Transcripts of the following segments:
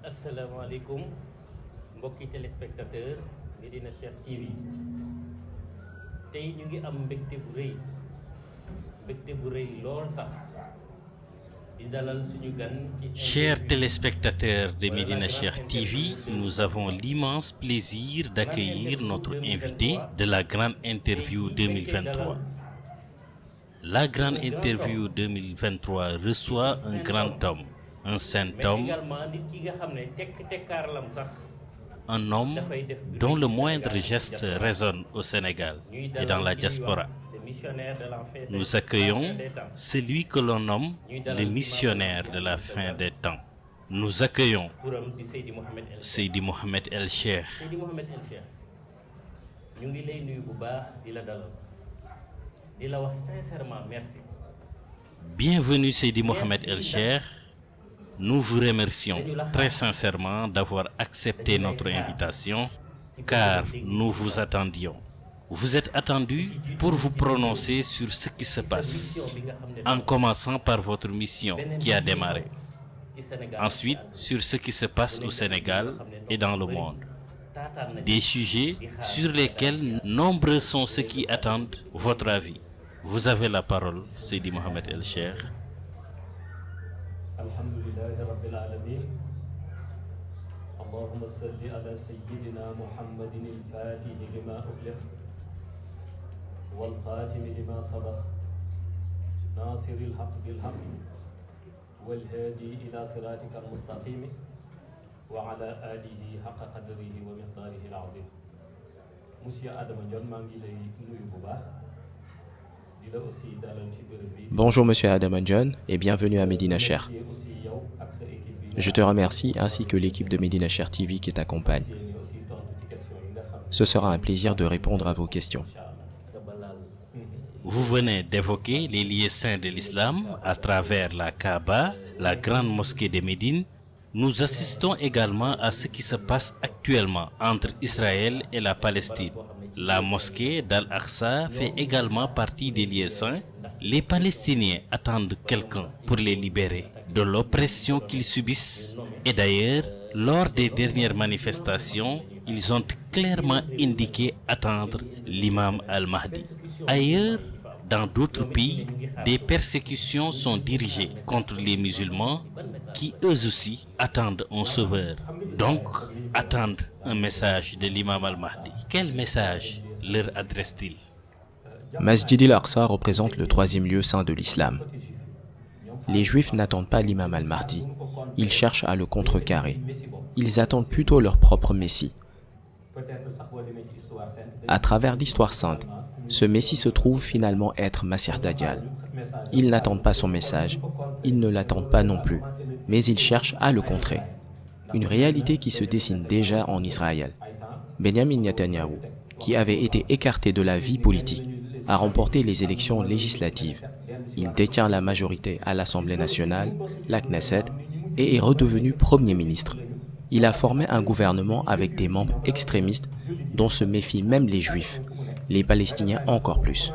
asalaamaaleykum mbokki téléspectateur Medina Cheikh TV tey ñu ngi am mbégte bu rëy lool sax di dalal suñu gan ci. Chers téléspectateurs de Medina Cheikh TV, nous avons l'immense plaisir d'accueillir notre invité de la grande interview 2023. La grande interview 2023 reçoit un grand homme, un saint homme, un homme dont le moindre geste résonne au Sénégal et dans la diaspora. Nous accueillons celui que l'on nomme le missionnaire de la fin des temps. Nous accueillons Seydi Mouhamed El Cheikh. ñu ngi lay nuyu bu baax di la dalal di la wax sincèrement merci. Bienvenue Seydi Mouhamed El Cheikh. Nous vous remercions très sincèrement d'avoir accepté notre invitation car nous vous attendions. Vous êtes attendu pour vous prononcer sur ce qui se passe, en commençant par votre mission qui a démarré. Ensuite, sur ce qui se passe au Sénégal et dans le monde. Des sujets sur lesquels nombreux sont ceux qui attendent votre avis. Vous avez la parole, Seydi Mouhamed El Cheikh. Alhamdulillahi rabbil alamin. Allahumma salli ala sayyidina Muhammadin al-Fatihi lima ughliq wal khatimi lima sabaq nasiril haqq bil haqq wal hadi ila siratika al-mustaqim wa ala alihi haqqa qadrihi wa miqdarihi al-azim. Monsieur Adama Ndione, maa ngi lay nuyu bu baax. Bonjour Monsieur Adama Ndione et bienvenue à Medina Cheikh. Je te remercie ainsi que l'équipe de Medina Cheikh TV qui t'accompagne. Ce sera un plaisir de répondre à vos questions. Vous venez d'évoquer les lieux saints de l'islam à travers la Kaaba, la grande mosquée de Médine. Nous assistons également à ce qui se passe actuellement entre Israël et la Palestine. La mosquée d'Al-Aqsa fait également partie des lieux saints. Les Palestiniens attendent quelqu'un pour les libérer de l'oppression qu'ils subissent. Et d'ailleurs, lors des dernières manifestations, ils ont clairement indiqué attendre l'imam al-Mahdi. Ailleurs, dans d'autres pays, des persécutions sont dirigées contre les musulmans qui eux aussi attendent un sauveur. Donc, attendent un message de l'imam al-Mahdi. Quel message leur adresse-t-il? Masjid al-Aqsa représente le troisième lieu saint de l'islam. Les Juifs n'attendent pas l'imam al-Mahdi. Ils cherchent à le contrecarrer. Ils attendent plutôt leur propre Messie. À travers l'histoire sainte, ce Messie se trouve finalement être Masih Dajjal. Ils n'attendent pas son message, ils ne l'attendent pas non plus, mais ils cherchent à le contrer. Une réalité qui se dessine déjà en Israël. Benjamin Netanyahu, qui avait été écarté de la vie politique, a remporté les élections législatives. Il détient la majorité à l'Assemblée nationale, la Knesset, et est redevenu Premier ministre. Il a formé un gouvernement avec des membres extrémistes dont se méfient même les Juifs, les Palestiniens encore plus.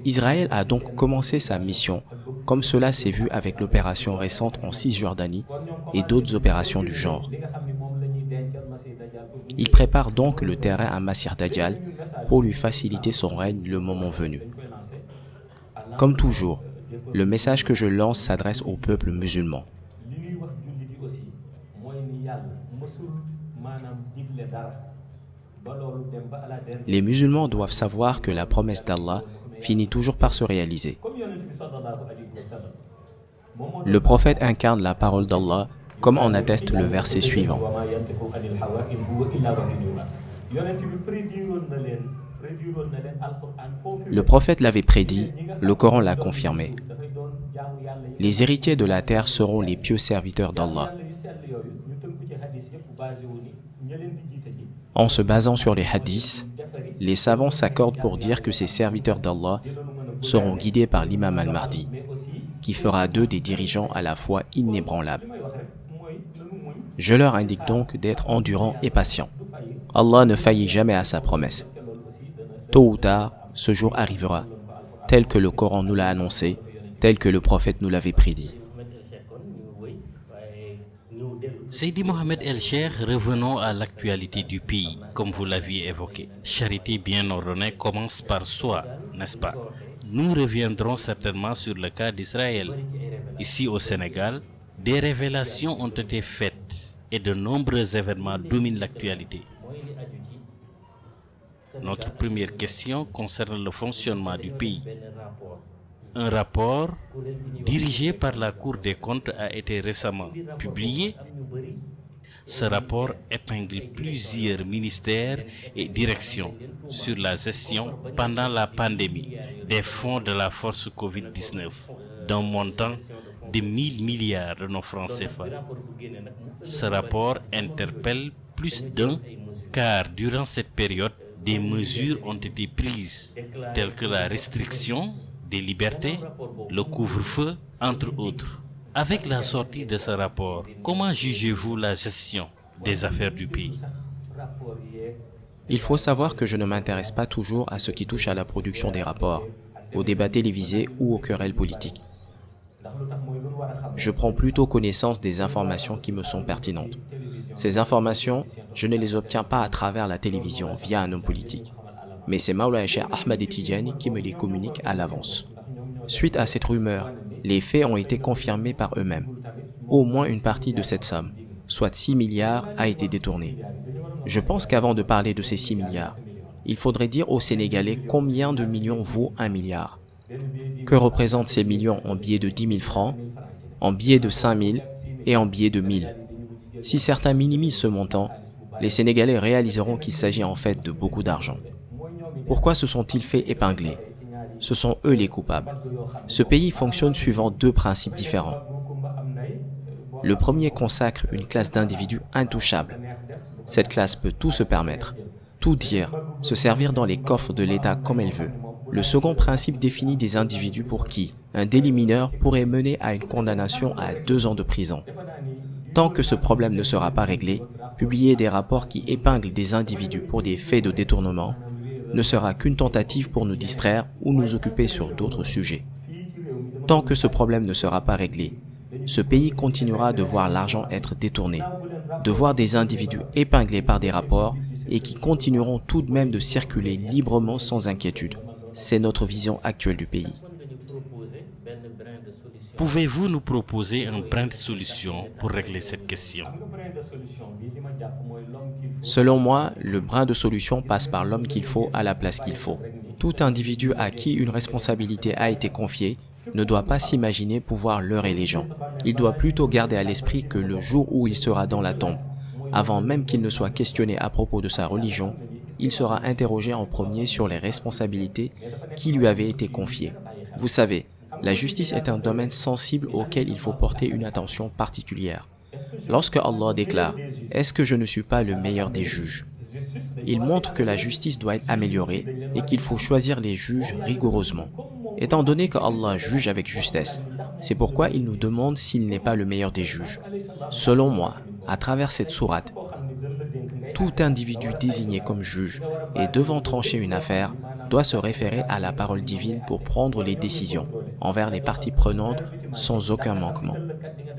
Israël a donc commencé sa mission, comme cela s'est vu avec l'opération récente en Cisjordanie et d'autres opérations du genre. Il prépare donc le terrain à Masih Dajjal pour lui faciliter son règne le moment venu. Comme toujours, le message que je lance s'adresse au peuple musulman. Les musulmans doivent savoir que la promesse d'Allah finit toujours par se réaliser. Le prophète incarne la parole d'Allah, comme en atteste le verset suivant. Le prophète l'avait prédit, le Coran l'a confirmé. Les héritiers de la terre seront les pieux serviteurs d'Allah. En se basant sur les hadiths, les savants s'accordent pour dire que ces serviteurs d'Allah seront guidés par l'imam al-Mahdi, qui fera d'eux des dirigeants à la foi inébranlables. Je leur indique donc d'être endurants et patients. Allah ne faillit jamais à sa promesse. Tôt ou tard, ce jour arrivera, tel que le Coran nous l'a annoncé, tel que le prophète nous l'avait prédit. Seydi Mohamed El Cheikh, revenons à l'actualité du pays, comme vous l'aviez évoqué. Charité bien ordonnée commence par soi, n'est-ce pas? Nous reviendrons certainement sur le cas d'Israël. Ici au Sénégal, des révélations ont été faites et de nombreux événements dominent l'actualité. Notre première question concerne le fonctionnement du pays. Un rapport dirigé par la Cour des comptes a été récemment publié. Ce rapport épingle plusieurs ministères et directions sur la gestion pendant la pandémie des fonds de la force Covid-19 d'un montant de 1000 milliards de nos francs CFA. Ce rapport interpelle plus d'un, car durant cette période, des mesures ont été prises, telles que la restriction des libertés, le couvre-feu, entre autres. Avec la sortie de ce rapport, comment jugez-vous la gestion des affaires du pays? Il faut savoir que je ne m'intéresse pas toujours à ce qui touche à la production des rapports, aux débats télévisés ou aux querelles politiques. Je prends plutôt connaissance des informations qui me sont pertinentes. Ces informations, je ne les obtiens pas à travers la télévision via un homme politique, mais c'est Mawlana Cheikh Ahmed Tidjani qui me les communique à l'avance. Suite à cette rumeur, les faits ont été confirmés par eux-mêmes. Au moins une partie de cette somme, soit 6 milliards, a été détournée. Je pense qu'avant de parler de ces 6 milliards, il faudrait dire aux Sénégalais combien de millions vaut 1 milliard. Que représentent ces millions en billets de 10 000 francs, en billets de 5 000 et en billets de 1 000. Si certains minimisent ce montant, les Sénégalais réaliseront qu'il s'agit en fait de beaucoup d'argent. Pourquoi se sont-ils fait épingler? Ce sont eux les coupables. Ce pays fonctionne suivant deux principes différents. Le premier consacre une classe d'individus intouchables. Cette classe peut tout se permettre, tout dire, se servir dans les coffres de l'État comme elle veut. Le second principe définit des individus pour qui un délit mineur pourrait mener à une condamnation à 2 ans de prison. Tant que ce problème ne sera pas réglé, publier des rapports qui épinglent des individus pour des faits de détournement ne sera qu'une tentative pour nous distraire ou nous occuper sur d'autres sujets. Tant que ce problème ne sera pas réglé, ce pays continuera de voir l'argent être détourné, de voir des individus épinglés par des rapports et qui continueront tout de même de circuler librement sans inquiétude. C'est notre vision actuelle du pays. Pouvez-vous nous proposer un brin de solution pour régler cette question? Selon moi, le brin de solution passe par l'homme qu'il faut à la place qu'il faut. Tout individu à qui une responsabilité a été confiée ne doit pas s'imaginer pouvoir leurrer les gens. Il doit plutôt garder à l'esprit que le jour où il sera dans la tombe, avant même qu'il ne soit questionné à propos de sa religion, il sera interrogé en premier sur les responsabilités qui lui avaient été confiées. Vous savez, la justice est un domaine sensible auquel il faut porter une attention particulière. Lorsque Allah déclare « Est-ce que je ne suis pas le meilleur des juges ?» il montre que la justice doit être améliorée et qu'il faut choisir les juges rigoureusement. Étant donné que Allah juge avec justesse, c'est pourquoi il nous demande s'il n'est pas le meilleur des juges. Selon moi, à travers cette sourate, tout individu désigné comme juge et devant trancher une affaire doit se référer à la parole divine pour prendre les décisions envers les parties prenantes sans aucun manquement.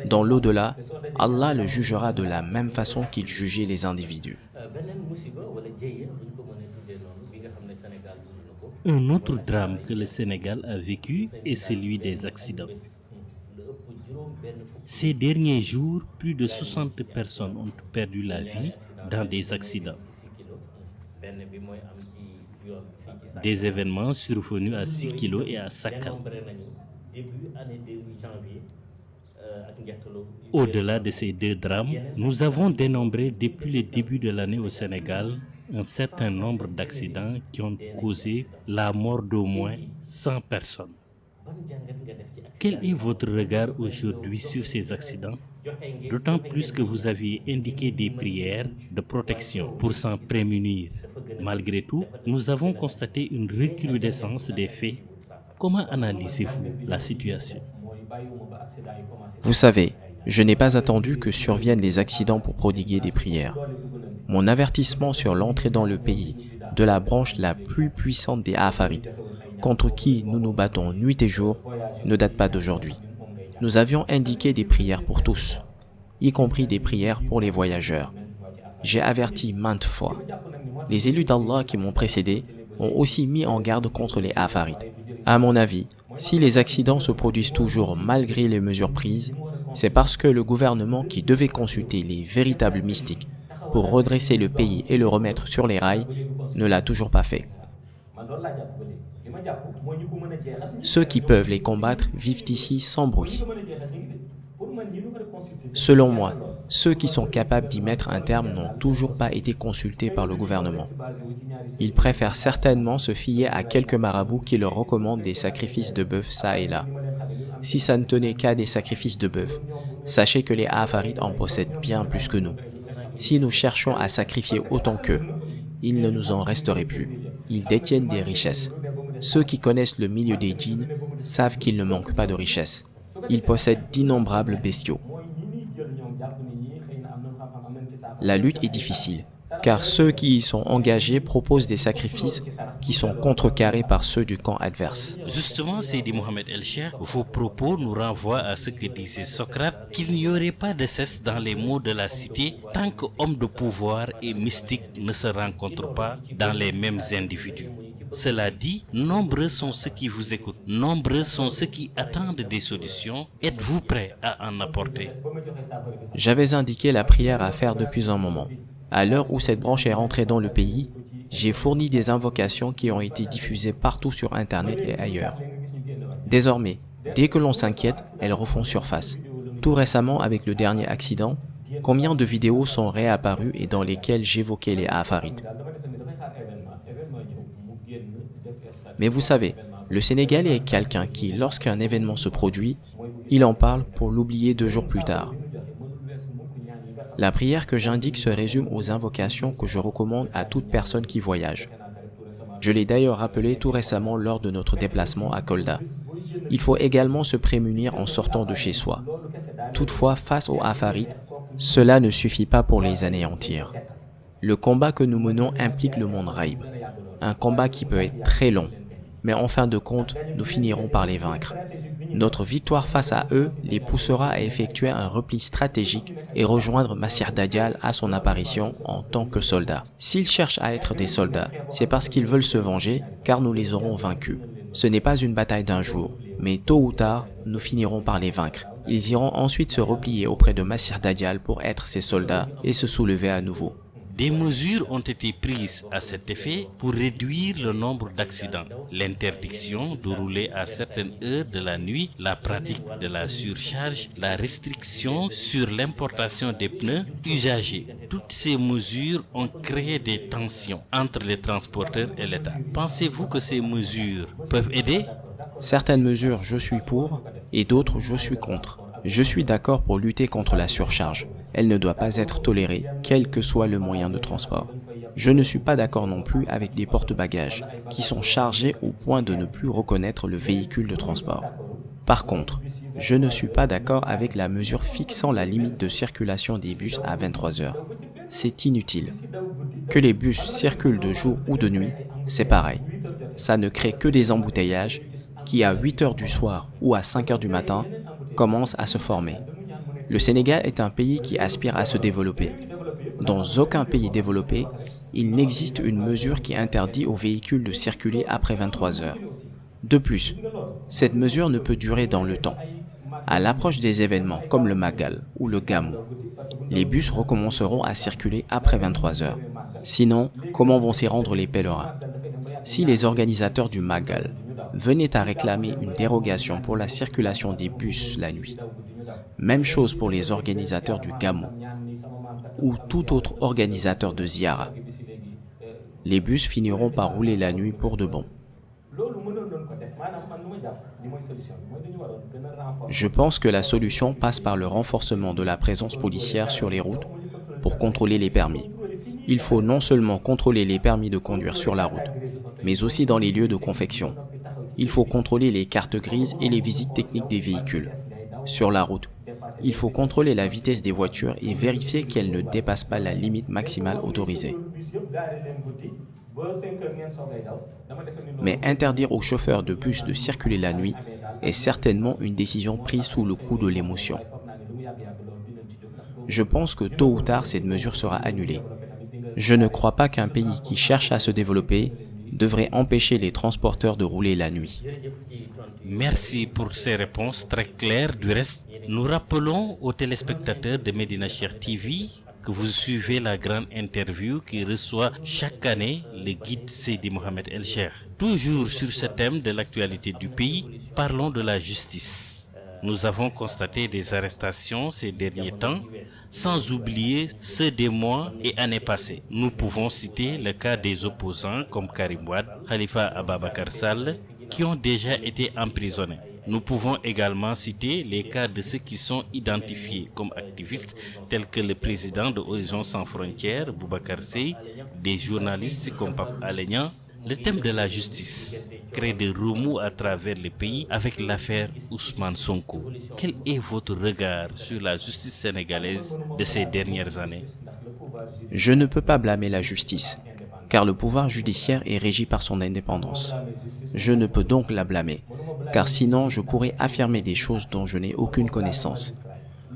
Dans l'au-delà, Allah le jugera de la même façon qu'il jugeait les individus. Un autre drame que le Sénégal a vécu est celui des accidents. Ces derniers jours, plus de 60 personnes ont perdu la vie dans des accidents. Des événements survenus à Sikilo et à Sakal. Au-delà de ces deux drames, nous avons dénombré depuis le début de l'année au Sénégal un certain nombre d'accidents qui ont causé la mort d'au moins 100 personnes. Quel est votre regard aujourd'hui sur ces accidents? D'autant plus que vous aviez indiqué des prières de protection pour s'en prémunir. Malgré tout, nous avons constaté une recrudescence des faits. Comment analysez-vous la situation? Vous savez, je n'ai pas attendu que surviennent les accidents pour prodiguer des prières. Mon avertissement sur l'entrée dans le pays de la branche la plus puissante des Afarides, contre qui nous nous battons nuit et jour, ne date pas d'aujourd'hui. Nous avions indiqué des prières pour tous. y compris des prières pour les voyageurs. J'ai averti maintes fois. Les élus d'Allah qui m'ont précédé ont aussi mis en garde contre les Afarites. À mon avis, si les accidents se produisent toujours malgré les mesures prises, c'est parce que le gouvernement qui devait consulter les véritables mystiques pour redresser le pays et le remettre sur les rails ne l'a toujours pas fait. Ceux qui peuvent les combattre vivent ici sans bruit. Selon moi, ceux qui sont capables d'y mettre un terme n'ont toujours pas été consultés par le gouvernement. Ils préfèrent certainement se fier à quelques marabouts qui leur recommandent des sacrifices de bœuf ça et là. Si ça ne tenait qu'à des sacrifices de bœuf, sachez que les Afarites en possèdent bien plus que nous. Si nous cherchons à sacrifier autant qu'eux, il ne nous en resterait plus. Ils détiennent des richesses. Ceux qui connaissent le milieu des djinns savent qu'ils ne manquent pas de richesses. Ils possèdent d'innombrables bestiaux. La lutte est difficile, car ceux qui y sont engagés proposent des sacrifices qui sont contrecarrés par ceux du camp adverse. Justement, Seydi Mohamed El-Cheikh, vos propos nous renvoient à ce que disait Socrate, qu'il n'y aurait pas de cesse dans les mots de la cité tant qu'hommes de pouvoir et mystiques ne se rencontrent pas dans les mêmes individus. Cela dit, nombreux sont ceux qui vous écoutent, nombreux sont ceux qui attendent des solutions. Êtes-vous prêts à en apporter? J'avais indiqué la prière à faire depuis un moment. À l'heure où cette branche est rentrée dans le pays, j'ai fourni des invocations qui ont été diffusées partout sur Internet et ailleurs. Désormais, dès que l'on s'inquiète, elles refont surface. Tout récemment, avec le dernier accident, combien de vidéos sont réapparues et dans lesquelles j'évoquais les Afarites? Mais vous savez, le Sénégalais est quelqu'un qui, lorsqu'un événement se produit, il en parle pour l'oublier 2 jours plus tard. La prière que j'indique se résume aux invocations que je recommande à toute personne qui voyage. Je l'ai d'ailleurs rappelé tout récemment lors de notre déplacement à Kolda. Il faut également se prémunir en sortant de chez soi. Toutefois, face aux Afarites, cela ne suffit pas pour les anéantir. Le combat que nous menons implique le monde Raïb, un combat qui peut être très long, mais en fin de compte, nous finirons par les vaincre. Notre victoire face à eux les poussera à effectuer un repli stratégique et rejoindre Masih Dajjal à son apparition en tant que soldats. S'ils cherchent à être des soldats, c'est parce qu'ils veulent se venger, car nous les aurons vaincus. Ce n'est pas une bataille d'un jour, mais tôt ou tard, nous finirons par les vaincre. Ils iront ensuite se replier auprès de Masih Dajjal pour être ses soldats et se soulever à nouveau. Des mesures ont été prises à cet effet pour réduire le nombre d'accidents. L'interdiction de rouler à certaines heures de la nuit, la pratique de la surcharge, la restriction sur l'importation des pneus usagés. Toutes ces mesures ont créé des tensions entre les transporteurs et l'État. Pensez-vous que ces mesures peuvent aider? Certaines mesures, je suis pour, et d'autres, je suis contre. Je suis d'accord pour lutter contre la surcharge. Elle ne doit pas être tolérée, quel que soit le moyen de transport. Je ne suis pas d'accord non plus avec les porte-bagages, qui sont chargés au point de ne plus reconnaître le véhicule de transport. Par contre, je ne suis pas d'accord avec la mesure fixant la limite de circulation des bus à 23 heures. C'est inutile. Que les bus circulent de jour ou de nuit, c'est pareil. Ça ne crée que des embouteillages qui, à 8 heures du soir ou à 5 heures du matin, commencent à se former. Le Sénégal est un pays qui aspire à se développer. Dans aucun pays développé, il n'existe une mesure qui interdit aux véhicules de circuler après 23 heures. De plus, cette mesure ne peut durer dans le temps. À l'approche des événements comme le Magal ou le Gamou, les bus recommenceront à circuler après 23 heures. Sinon, comment vont s'y rendre les pèlerins? Si les organisateurs du Magal venaient à réclamer une dérogation pour la circulation des bus la nuit, même chose pour les organisateurs du Gamou ou tout autre organisateur de Ziara, les bus finiront par rouler la nuit pour de bon. Je pense que la solution passe par le renforcement de la présence policière sur les routes pour contrôler les permis. Il faut non seulement contrôler les permis de conduire sur la route, mais aussi dans les lieux de confection. Il faut contrôler les cartes grises et les visites techniques des véhicules. Sur la route, il faut contrôler la vitesse des voitures et vérifier qu'elles ne dépassent pas la limite maximale autorisée. Mais interdire aux chauffeurs de bus de circuler la nuit est certainement une décision prise sous le coup de l'émotion. Je pense que tôt ou tard, cette mesure sera annulée. Je ne crois pas qu'un pays qui cherche à se développer devrait empêcher les transporteurs de rouler la nuit. Merci pour ces réponses très claires. Du reste, nous rappelons aux téléspectateurs de Medina Cheikh TV que vous suivez la grande interview qui reçoit chaque année le guide Seydi Mohamed El Cheikh. Toujours sur ce thème de l'actualité du pays, parlons de la justice. Nous avons constaté des arrestations ces derniers temps, sans oublier ceux des mois et années passées. Nous pouvons citer le cas des opposants comme Karim Wade, Khalifa Ababakar Sall, qui ont déjà été emprisonnés. Nous pouvons également citer les cas de ceux qui sont identifiés comme activistes, tels que le président de Horizon Sans Frontières, Boubacar Seye, des journalistes comme Pape Alé Niang. Le thème de la justice crée des remous à travers le pays avec l'affaire Ousmane Sonko. Quel est votre regard sur la justice sénégalaise de ces dernières années? Je ne peux pas blâmer la justice, car le pouvoir judiciaire est régi par son indépendance. Je ne peux donc la blâmer, car sinon je pourrais affirmer des choses dont je n'ai aucune connaissance.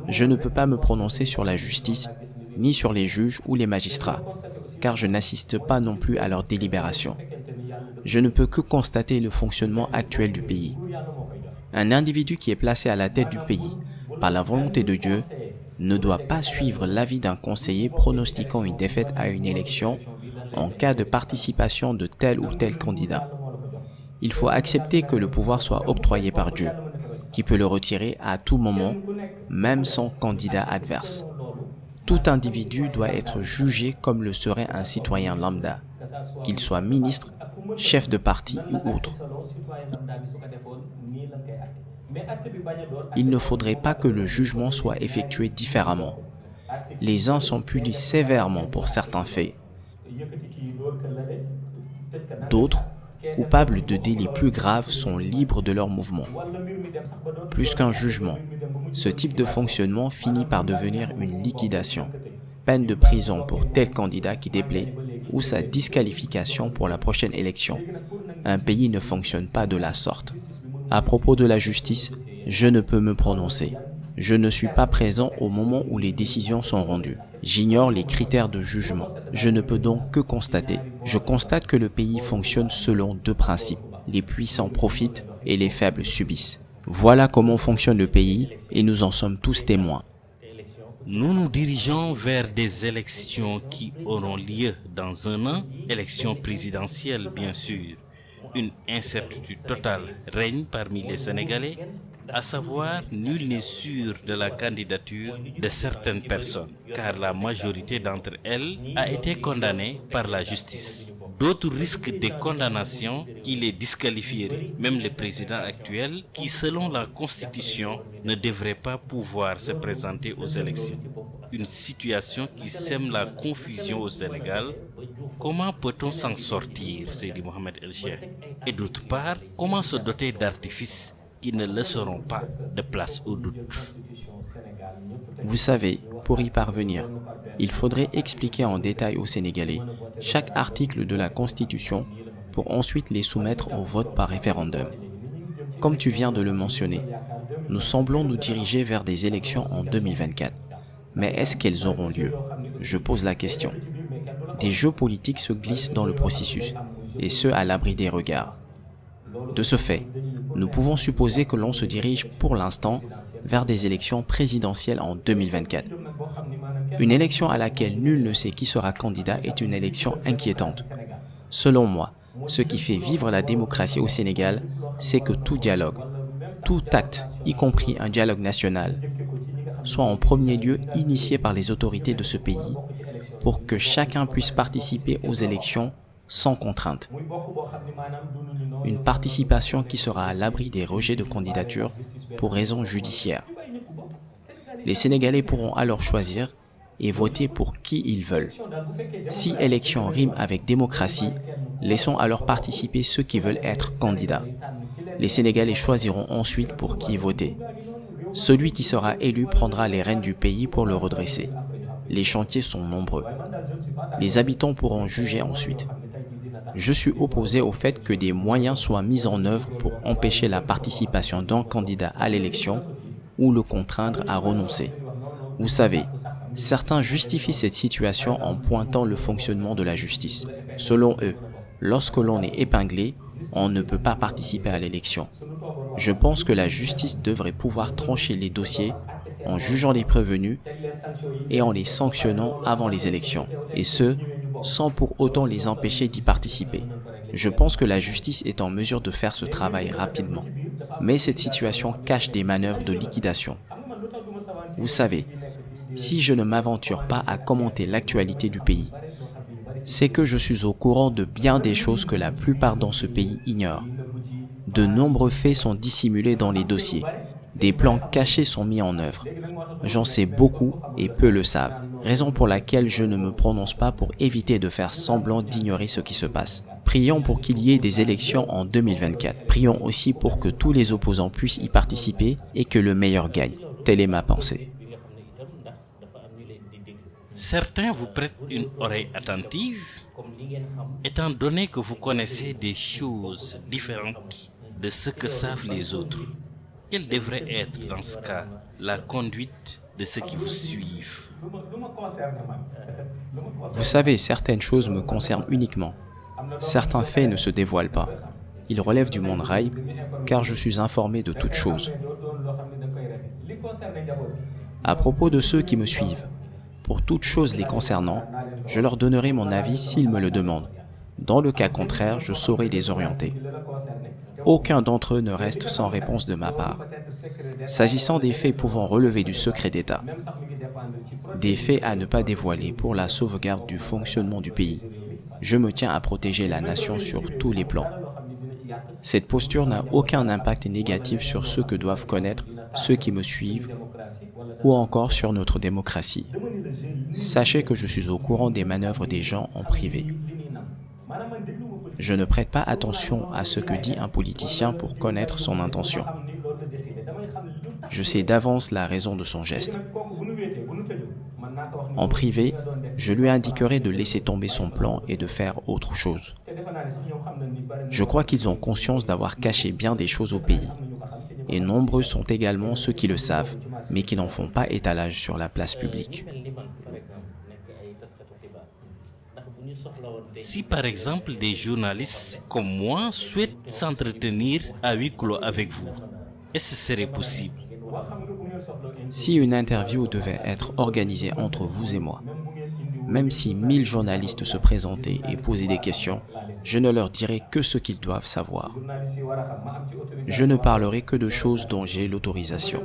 Je ne peux pas me prononcer sur la justice, ni sur les juges ou les magistrats, car je n'assiste pas non plus à leurs délibérations. Je ne peux que constater le fonctionnement actuel du pays. Un individu qui est placé à la tête du pays par la volonté de Dieu ne doit pas suivre l'avis d'un conseiller pronostiquant une défaite à une élection en cas de participation de tel ou tel candidat. Il faut accepter que le pouvoir soit octroyé par Dieu, qui peut le retirer à tout moment, même sans candidat adverse. Tout individu doit être jugé comme le serait un citoyen lambda, qu'il soit ministre, chef de parti ou autre. Il ne faudrait pas que le jugement soit effectué différemment. Les uns sont punis sévèrement pour certains faits. D'autres, coupables de délits plus graves, sont libres de leurs mouvements. Plus qu'un jugement, ce type de fonctionnement finit par devenir une liquidation. Peine de prison pour tel candidat qui déplaît ou sa disqualification pour la prochaine élection. Un pays ne fonctionne pas de la sorte. À propos de la justice, je ne peux me prononcer. Je ne suis pas présent au moment où les décisions sont rendues. J'ignore les critères de jugement. Je ne peux donc que constater. Je constate que le pays fonctionne selon deux principes. Les puissants profitent et les faibles subissent. Voilà comment fonctionne le pays et nous en sommes tous témoins. Nous nous dirigeons vers des élections qui auront lieu dans un an, élections présidentielles bien sûr. Une incertitude totale règne parmi les Sénégalais, à savoir nul n'est sûr de la candidature de certaines personnes, car la majorité d'entre elles a été condamnée par la justice. D'autres risquent des condamnations qui les disqualifieraient, même le président actuel qui, selon la Constitution, ne devrait pas pouvoir se présenter aux élections. Une situation qui sème la confusion au Sénégal. Comment peut-on s'en sortir, Seydi Mohamed El Cheikh? Et d'autre part, comment se doter d'artifices qui ne laisseront pas de place au doute? Vous savez, pour y parvenir, il faudrait expliquer en détail aux Sénégalais chaque article de la Constitution pour ensuite les soumettre au vote par référendum. Comme tu viens de le mentionner, nous semblons nous diriger vers des élections en 2024. Mais est-ce qu'elles auront lieu? Je pose la question. Des jeux politiques se glissent dans le processus, et ce à l'abri des regards. De ce fait, nous pouvons supposer que l'on se dirige pour l'instant vers des élections présidentielles en 2024. Une élection à laquelle nul ne sait qui sera candidat est une élection inquiétante. Selon moi, ce qui fait vivre la démocratie au Sénégal, c'est que tout dialogue, tout acte, y compris un dialogue national, soit en premier lieu initié par les autorités de ce pays pour que chacun puisse participer aux élections sans contrainte. Une participation qui sera à l'abri des rejets de candidature pour raisons judiciaires. Les Sénégalais pourront alors choisir et voter pour qui ils veulent. Si élection rime avec démocratie, laissons alors participer ceux qui veulent être candidats. Les Sénégalais choisiront ensuite pour qui voter. Celui qui sera élu prendra les rênes du pays pour le redresser. Les chantiers sont nombreux. Les habitants pourront juger ensuite. Je suis opposé au fait que des moyens soient mis en œuvre pour empêcher la participation d'un candidat à l'élection ou le contraindre à renoncer. Vous savez, Certains justifient cette situation en pointant le fonctionnement de la justice. Selon eux, lorsque l'on est épinglé, on ne peut pas participer à l'élection. Je pense que la justice devrait pouvoir trancher les dossiers en jugeant les prévenus et en les sanctionnant avant les élections, et ce, sans pour autant les empêcher d'y participer. Je pense que la justice est en mesure de faire ce travail rapidement. Mais cette situation cache des manœuvres de liquidation. Vous savez, si je ne m'aventure pas à commenter l'actualité du pays, c'est que je suis au courant de bien des choses que la plupart dans ce pays ignorent. De nombreux faits sont dissimulés dans les dossiers. Des plans cachés sont mis en œuvre. J'en sais beaucoup et peu le savent, raison pour laquelle je ne me prononce pas pour éviter de faire semblant d'ignorer ce qui se passe. Prions pour qu'il y ait des élections en 2024. Prions aussi pour que tous les opposants puissent y participer et que le meilleur gagne. Telle est ma pensée. Certains vous prêtent une oreille attentive, étant donné que vous connaissez des choses différentes de ce que savent les autres. Quelle devrait être, dans ce cas, la conduite de ceux qui vous suivent? Vous savez, certaines choses me concernent uniquement. Certains faits ne se dévoilent pas. Ils relèvent du monde ghaib, car je suis informé de toutes choses. À propos de ceux qui me suivent, pour toutes choses les concernant, je leur donnerai mon avis s'ils me le demandent. Dans le cas contraire, je saurai les orienter. Aucun d'entre eux ne reste sans réponse de ma part. S'agissant des faits pouvant relever du secret d'État, des faits à ne pas dévoiler pour la sauvegarde du fonctionnement du pays, je me tiens à protéger la nation sur tous les plans. Cette posture n'a aucun impact négatif sur ce que doivent connaître ceux qui me suivent ou encore sur notre démocratie. Sachez que je suis au courant des manœuvres des gens en privé. Je ne prête pas attention à ce que dit un politicien pour connaître son intention. Je sais d'avance la raison de son geste. En privé, je lui indiquerai de laisser tomber son plan et de faire autre chose. Je crois qu'ils ont conscience d'avoir caché bien des choses au pays. Et nombreux sont également ceux qui le savent, mais qui n'en font pas étalage sur la place publique. Si par exemple des journalistes comme moi souhaitent s'entretenir à huis clos avec vous, est-ce que ce serait possible? Si une interview devait être organisée entre vous et moi, même si 1000 journalistes se présentaient et posaient des questions, je ne leur dirai que ce qu'ils doivent savoir. Je ne parlerai que de choses dont j'ai l'autorisation.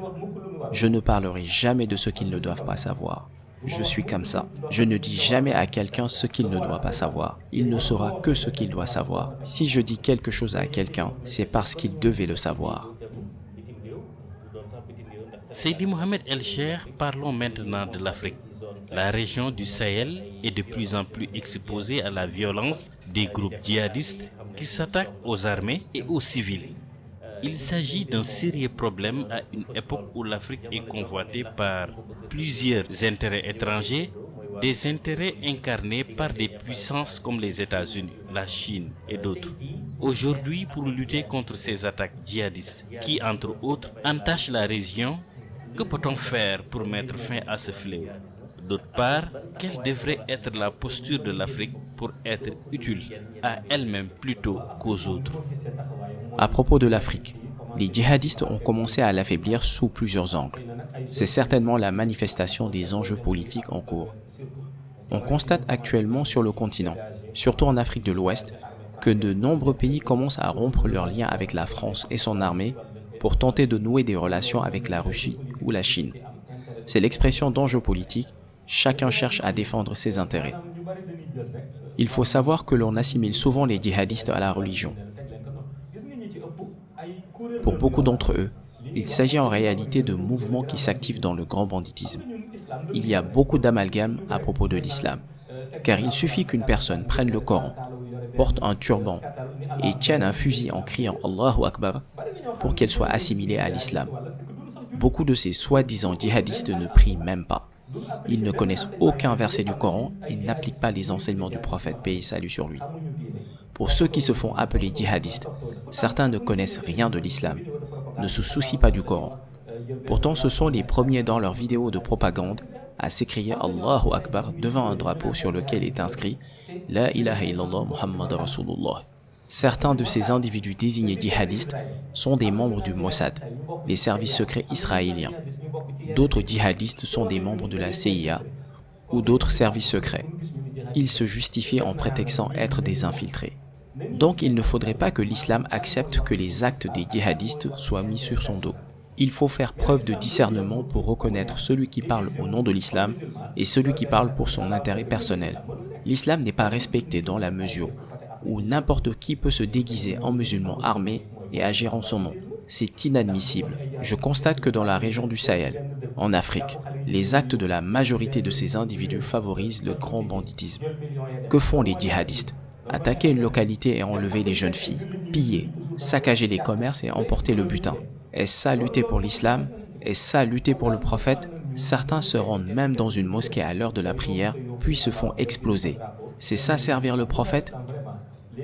Je ne parlerai jamais de ce qu'ils ne doivent pas savoir. Je suis comme ça. Je ne dis jamais à quelqu'un ce qu'il ne doit pas savoir. Il ne saura que ce qu'il doit savoir. Si je dis quelque chose à quelqu'un, c'est parce qu'il devait le savoir. Seydi Mohamed El Cheikh, parlons maintenant de l'Afrique. La région du Sahel est de plus en plus exposée à la violence des groupes djihadistes qui s'attaquent aux armées et aux civils. Il s'agit d'un sérieux problème à une époque où l'Afrique est convoitée par plusieurs intérêts étrangers, des intérêts incarnés par des puissances comme les États-Unis, la Chine et d'autres. Aujourd'hui, pour lutter contre ces attaques djihadistes qui, entre autres, entachent la région, que peut-on faire pour mettre fin à ce fléau? D'autre part, quelle devrait être la posture de l'Afrique pour être utile à elle-même plutôt qu'aux autres? À propos de l'Afrique, les djihadistes ont commencé à l'affaiblir sous plusieurs angles. C'est certainement la manifestation des enjeux politiques en cours. On constate actuellement sur le continent, surtout en Afrique de l'Ouest, que de nombreux pays commencent à rompre leurs liens avec la France et son armée pour tenter de nouer des relations avec la Russie ou la Chine. C'est l'expression d'enjeux politiques. Chacun cherche à défendre ses intérêts. Il faut savoir que l'on assimile souvent les djihadistes à la religion. Pour beaucoup d'entre eux, il s'agit en réalité de mouvements qui s'activent dans le grand banditisme. Il y a beaucoup d'amalgames à propos de l'islam, car il suffit qu'une personne prenne le Coran, porte un turban et tienne un fusil en criant Allahu Akbar pour qu'elle soit assimilée à l'islam. Beaucoup de ces soi-disant djihadistes ne prient même pas. Ils ne connaissent aucun verset du Coran et n'appliquent pas les enseignements du prophète, paix et salut sur lui. Pour ceux qui se font appeler djihadistes, certains ne connaissent rien de l'islam, ne se soucient pas du Coran. Pourtant, ce sont les premiers dans leurs vidéos de propagande à s'écrier Allahu Akbar devant un drapeau sur lequel est inscrit La ilaha illallah Muhammad Rasulullah. Certains de ces individus désignés djihadistes sont des membres du Mossad, les services secrets israéliens. D'autres djihadistes sont des membres de la CIA ou d'autres services secrets. Ils se justifient en prétextant être des infiltrés. Donc il ne faudrait pas que l'islam accepte que les actes des djihadistes soient mis sur son dos. Il faut faire preuve de discernement pour reconnaître celui qui parle au nom de l'islam et celui qui parle pour son intérêt personnel. L'islam n'est pas respecté dans la mesure où n'importe qui peut se déguiser en musulman armé et agir en son nom. C'est inadmissible. Je constate que dans la région du Sahel, en Afrique, les actes de la majorité de ces individus favorisent le grand banditisme. Que font les djihadistes? Attaquer une localité et enlever les jeunes filles, piller, saccager les commerces et emporter le butin. Est-ce ça lutter pour l'islam? Est-ce ça lutter pour le prophète? Certains se rendent même dans une mosquée à l'heure de la prière, puis se font exploser. C'est ça servir le prophète?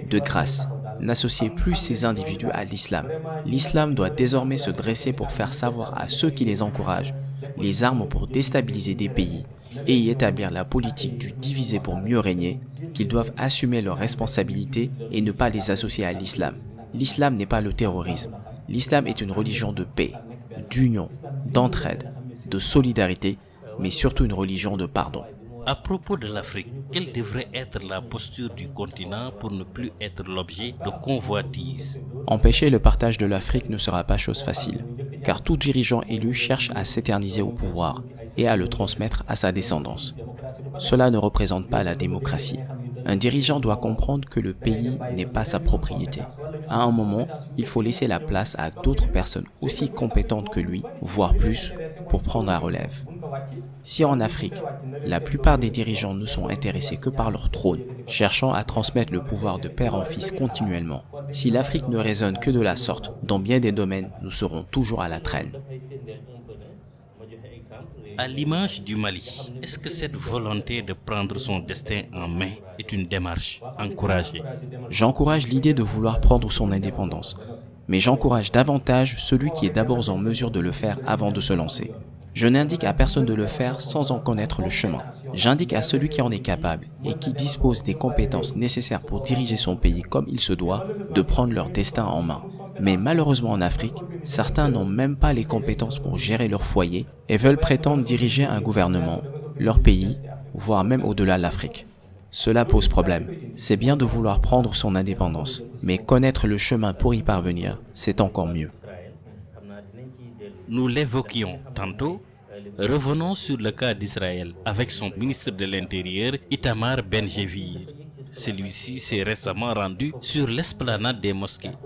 De grâce, n'associez plus ces individus à l'islam. L'islam doit désormais se dresser pour faire savoir à ceux qui les encouragent les armes pour déstabiliser des pays et y établir la politique du diviser pour mieux régner, qu'ils doivent assumer leurs responsabilités et ne pas les associer à l'islam. L'islam n'est pas le terrorisme. L'islam est une religion de paix, d'union, d'entraide, de solidarité, mais surtout une religion de pardon. À propos de l'Afrique, quelle devrait être la posture du continent pour ne plus être l'objet de convoitises? Empêcher le partage de l'Afrique ne sera pas chose facile, car tout dirigeant élu cherche à s'éterniser au pouvoir et à le transmettre à sa descendance. Cela ne représente pas la démocratie. Un dirigeant doit comprendre que le pays n'est pas sa propriété. À un moment, il faut laisser la place à d'autres personnes aussi compétentes que lui, voire plus, pour prendre la relève. Si en Afrique, la plupart des dirigeants ne sont intéressés que par leur trône, cherchant à transmettre le pouvoir de père en fils continuellement, si l'Afrique ne raisonne que de la sorte, dans bien des domaines, nous serons toujours à la traîne. À l'image du Mali, est-ce que cette volonté de prendre son destin en main est une démarche encouragée? J'encourage l'idée de vouloir prendre son indépendance, mais j'encourage davantage celui qui est d'abord en mesure de le faire avant de se lancer. Je n'indique à personne de le faire sans en connaître le chemin. J'indique à celui qui en est capable et qui dispose des compétences nécessaires pour diriger son pays comme il se doit, de prendre leur destin en main. Mais malheureusement en Afrique, certains n'ont même pas les compétences pour gérer leur foyer et veulent prétendre diriger un gouvernement, leur pays, voire même au-delà de l'Afrique. Cela pose problème. C'est bien de vouloir prendre son indépendance, mais connaître le chemin pour y parvenir, c'est encore mieux. Nous l'évoquions tantôt. Revenons sur le cas d'Israël avec son ministre de l'Intérieur, Itamar Ben-Gvir. Celui-ci s'est récemment rendu sur l'esplanade des mosquées.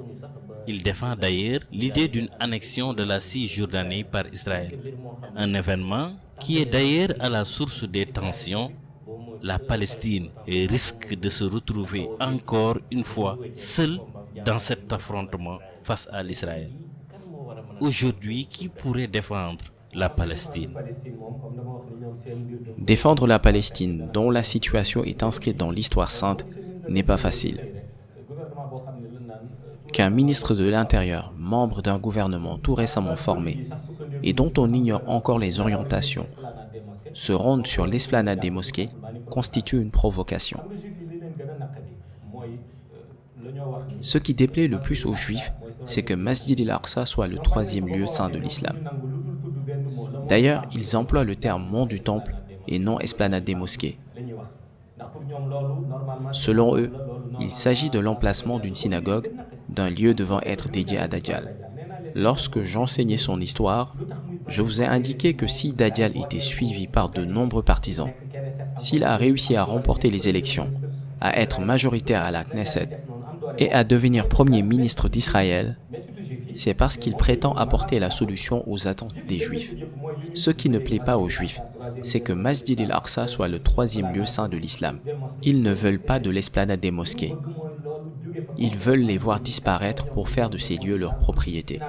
Il défend d'ailleurs l'idée d'une annexion de la Cisjordanie par Israël. Un événement qui est d'ailleurs à la source des tensions. La Palestine risque de se retrouver encore une fois seule dans cet affrontement face à l'Israël. Aujourd'hui, qui pourrait défendre la Palestine? Défendre la Palestine, dont la situation est inscrite dans l'histoire sainte, n'est pas facile. Qu'un ministre de l'Intérieur, membre d'un gouvernement tout récemment formé, et dont on ignore encore les orientations, se rende sur l'esplanade des mosquées, constitue une provocation. Ce qui déplaît le plus aux Juifs, c'est que Masjid al-Aqsa soit le troisième lieu saint de l'islam. D'ailleurs, ils emploient le terme mont du temple et non esplanade des mosquées. Selon eux, il s'agit de l'emplacement d'une synagogue, d'un lieu devant être dédié à Dajjal. Lorsque j'enseignais son histoire, je vous ai indiqué que si Dajjal était suivi par de nombreux partisans, s'il a réussi à remporter les élections, à être majoritaire à la Knesset et à devenir premier ministre d'Israël, c'est parce qu'il prétend apporter la solution aux attentes des Juifs. Ce qui ne plaît pas aux Juifs, c'est que Masjid al-Aqsa soit le troisième lieu saint de l'islam. Ils ne veulent pas de l'esplanade des mosquées. Ils veulent les voir disparaître pour faire de ces lieux leur propriété.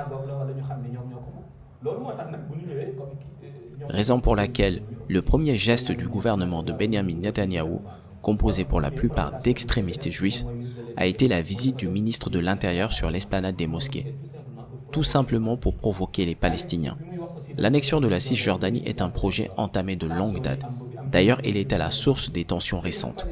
Raison pour laquelle le premier geste du gouvernement de Benjamin Netanyahou, composé pour la plupart d'extrémistes juifs, a été la visite du ministre de l'Intérieur sur l'esplanade des mosquées, tout simplement pour provoquer les Palestiniens. L'annexion de la Cisjordanie est un projet entamé de longue date. D'ailleurs, elle est à la source des tensions récentes.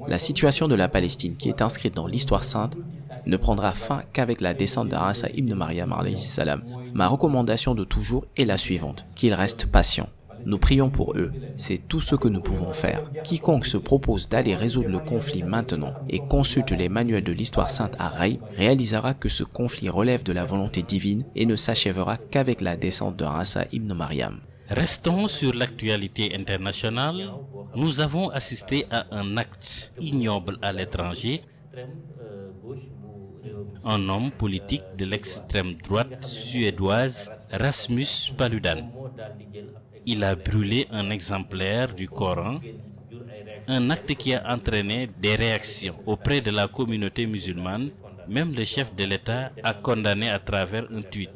La situation de la Palestine, qui est inscrite dans l'Histoire sainte, ne prendra fin qu'avec la descente d'Asa ibn Maryam alayhi salam. Ma recommandation de toujours est la suivante, qu'ils restent patients. Nous prions pour eux, c'est tout ce que nous pouvons faire. Quiconque se propose d'aller résoudre le conflit maintenant et consulte les manuels de l'Histoire sainte à Ray réalisera que ce conflit relève de la volonté divine et ne s'achèvera qu'avec la descente de Asa ibn Maryam. Restons sur l'actualité internationale. Nous avons assisté à un acte ignoble à l'étranger. Un homme politique de l'extrême droite suédoise, Rasmus Paludan. Il a brûlé un exemplaire du Coran, un acte qui a entraîné des réactions auprès de la communauté musulmane. Même le chef de l'État a condamné à travers un tweet.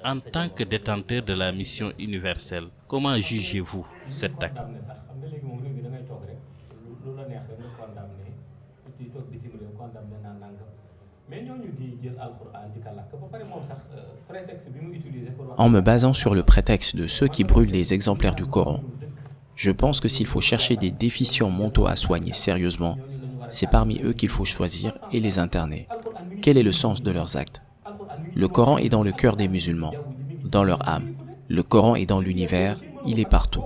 En tant que détenteur de la mission universelle, comment jugez-vous cet acte? En me basant sur le prétexte de ceux qui brûlent des exemplaires du Coran, je pense que s'il faut chercher des déficients mentaux à soigner sérieusement, c'est parmi eux qu'il faut choisir et les interner. Quel est le sens de leurs actes? Le Coran est dans le cœur des musulmans, dans leur âme. Le Coran est dans l'univers, il est partout.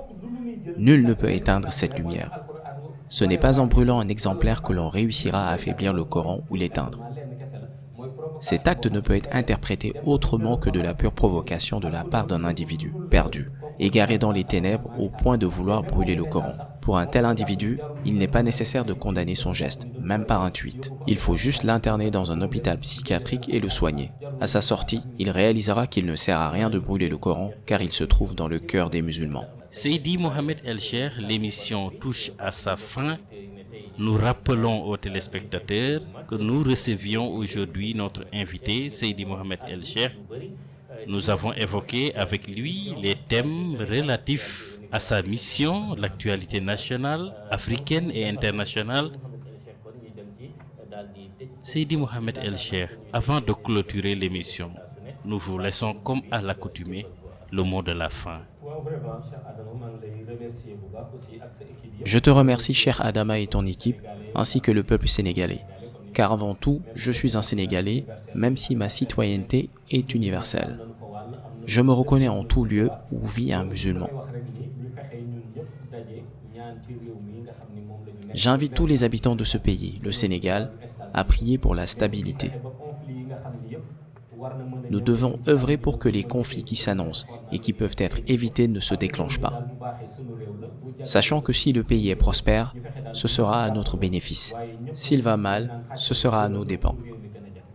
Nul ne peut éteindre cette lumière. Ce n'est pas en brûlant un exemplaire que l'on réussira à affaiblir le Coran ou l'éteindre. Cet acte ne peut être interprété autrement que de la pure provocation de la part d'un individu perdu, égaré dans les ténèbres au point de vouloir brûler le Coran. Pour un tel individu, il n'est pas nécessaire de condamner son geste, même par un tweet. Il faut juste l'interner dans un hôpital psychiatrique et le soigner. À sa sortie, il réalisera qu'il ne sert à rien de brûler le Coran car il se trouve dans le cœur des musulmans. Seydi Mohamed El Cheikh, l'émission touche à sa fin. Nous rappelons aux téléspectateurs que nous recevions aujourd'hui notre invité, Seydi Mohamed El Cheikh. Nous avons évoqué avec lui les thèmes relatifs à sa mission, l'actualité nationale, africaine et internationale. Seydi Mohamed El Cheikh, avant de clôturer l'émission, nous vous laissons comme à l'accoutumée le mot de la fin. Je te remercie, cher Adama et ton équipe, ainsi que le peuple sénégalais. Car avant tout, je suis un Sénégalais, même si ma citoyenneté est universelle. Je me reconnais en tout lieu où vit un musulman. J'invite tous les habitants de ce pays, le Sénégal, à prier pour la stabilité. Nous devons œuvrer pour que les conflits qui s'annoncent et qui peuvent être évités ne se déclenchent pas. Sachant que si le pays est prospère, ce sera à notre bénéfice. S'il va mal, ce sera à nos dépens.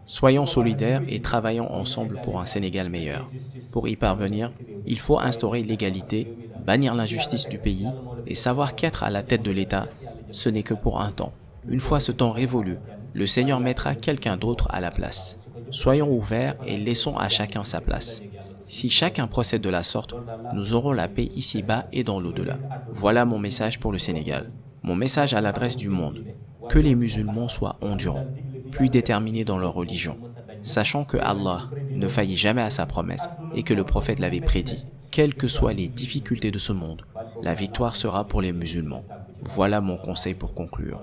Soyons solidaires et travaillons ensemble pour un Sénégal meilleur. Pour y parvenir, il faut instaurer l'égalité, bannir l'injustice du pays et savoir qu'être à la tête de l'État, ce n'est que pour un temps. Une fois ce temps révolu, le Seigneur mettra quelqu'un d'autre à la place. Soyons ouverts et laissons à chacun sa place. Si chacun procède de la sorte, nous aurons la paix ici-bas et dans l'au-delà. Voilà mon message pour le Sénégal. Mon message à l'adresse du monde. Que les musulmans soient endurants, plus déterminés dans leur religion, sachant que Allah ne faillit jamais à sa promesse et que le prophète l'avait prédit. Quelles que soient les difficultés de ce monde, la victoire sera pour les musulmans. Voilà mon conseil pour conclure.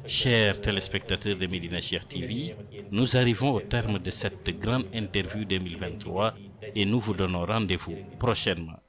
Chers téléspectateurs de Médina Cheikh TV, nous arrivons au terme de cette grande interview 2023 et nous vous donnons rendez-vous prochainement.